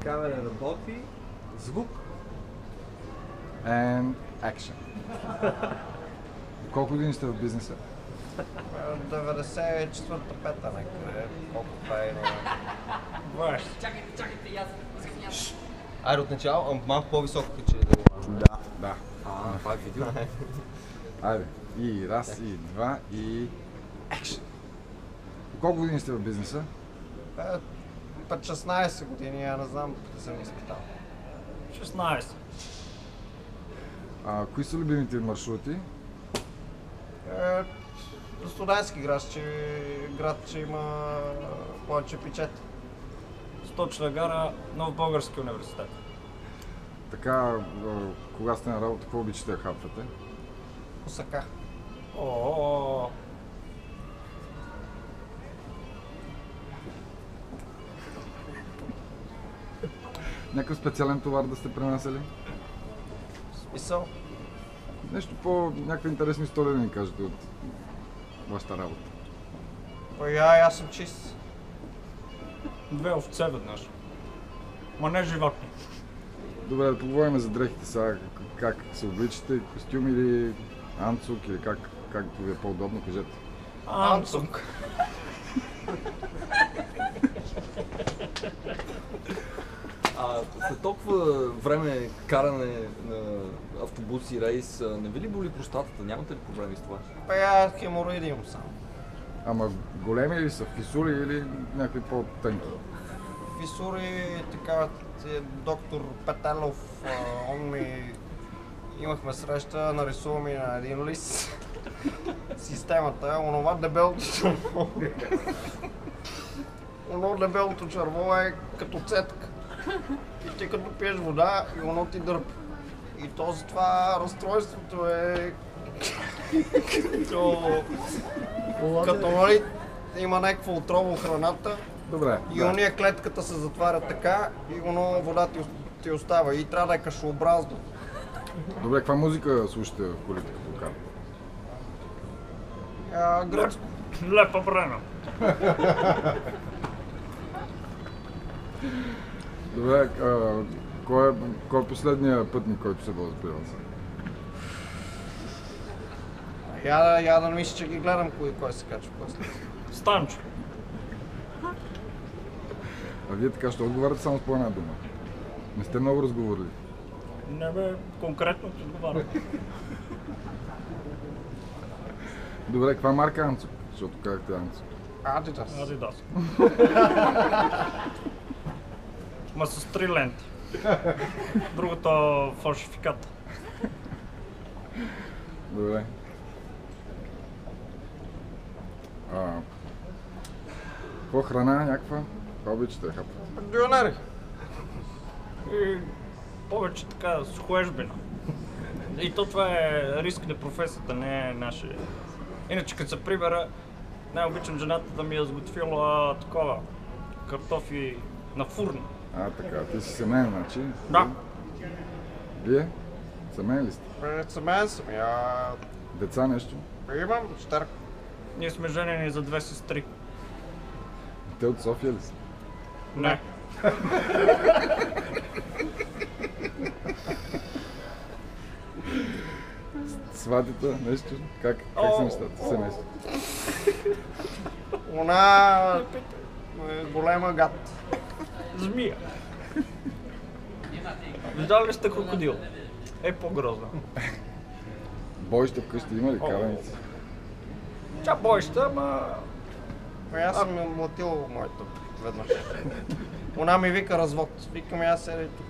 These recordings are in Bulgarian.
Камера работи. Звук. And action. Колко години сте в бизнеса? 94-та, 5-та някъде. Колко това е? Чакайте, аз. Айде от начало, малко по-високо че да го... Да. Това е видео. Айде. И раз, и два, и action. Колко години сте в бизнеса? 16 години, я не знам да съм изпитал. 16. Кои са любимите ви маршрути? Студентски град, че има повече пичета. Сточна гара, Нов български университет. Така, кога сте на работа, какво обичате да хапвате? Посака. О, Някакъв специален товар да сте пренасели? Смисъл? Нещо някакви интересни истории да ни кажете от вашата работа. Аз съм чист. 2 овце веднъж. Ма не животни. Добре, да поговорим за дрехите сега. Как се обличате? Костюм или анцук или как ви е по-удобно? Кажете. Анцук. След толкова време каране на автобуси, рейс, не ви ли боли простатата? Нямате ли проблеми с това? Аз хемороиди имам само. Ама големи ли са? Фисули или някакви по-тънки? Фисури, така, доктор Петелов, имахме среща, нарисува ми на един лист системата, онова дебелото черво е като цетка. И ти като пиеш вода и оно ти дърпа. И то за това разстройството е като нали има някаква отрова в храната. Добре. И ония клетката се затваря така и оно вода ти остава и трябва да е кашообразно. Добре, каква музика слушате в колите като карате? Гръцко. Лепа Брена. Добре, кой е последният пътник, който се възпирал? Я да мисля, че ги гледам кой се качва после. Станчо. А вие така ще отговаряте само с по една дума. Не сте много разговорили. Не бе, конкретно ти отговарям. Добре, каква марка е анцук? Защото казахте анцук. Адидас. Адидас. Ма с 3 ленти. Другото фалшификат. Добре. Какво храна някаква? Това обичате да хапвате? Дюнери. И повече така сухоежбена. И то това е риск на професията, не е наше. Иначе като се прибера, най-обичам жената да ми е сготвила такова картофи на фурна. Така, ти си семейен, значи? Да. Вие? Семейен ли сте? Семейен съм, Деца нещо? имам щърк. Ние сме женени за 2 сестри. Те от София ли са? Не. Сватите, нещо? Как са нещата? Семейство? Она е голема гад. Змия. Виждали ли сте крокодил? Е по-грозна. Бойща вкъщи има ли караници? Тя бойща, ама... Аз съм млатил моето веднъж. Она ми вика развод. Викам аз седи тук.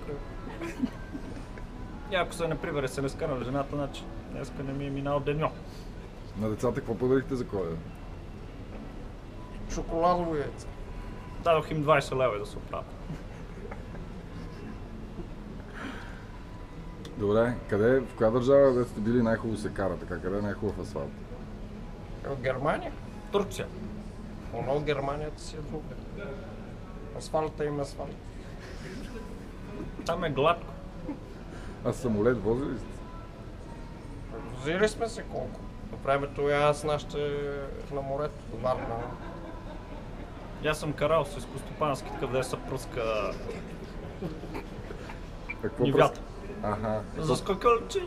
Ако се не прибере се не скарали жената, значи днеска не ми е минал деньо. На децата какво подарихте за Коледа? Шоколадово яйце. Дадох им 20 лева да се оправят. Добре, в коя държава да сте били най-хубаво се кара, така, къде е най-хубав асфалт? В Германия? Турция. Оно Германията си е друга. Асфалта има асфалт. Там е гладко. А самолет возили ли сте? Возили сме се колко. По времето и аз нашите на морето, до Варна. Аз съм карал с изкостопански, такъв да се пръска Какво Нивята. Аха. За скакалчи.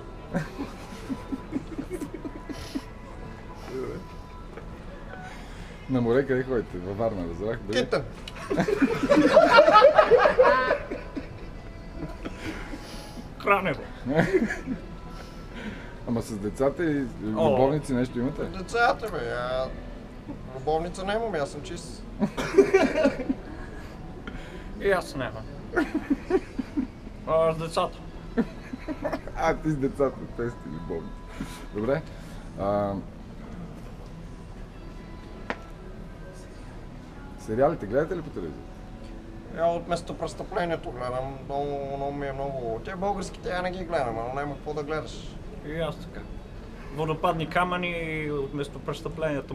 На море къде ходите? Във Варна, разбрах. Дали? Китен. Кранево. Ама с децата и любовници нещо имате? Децата, бе. Любовница не имам, аз съм чист. И аз нямам. С децата. Ти с децата, те сте любовници. Добре. Сериалите гледате ли по телевизията? От местопрестъплението гледам, много ми е много. Те българските я не ги гледам, но няма какво да гледаш. И аз така. Водопадни камъни от местопрестъплението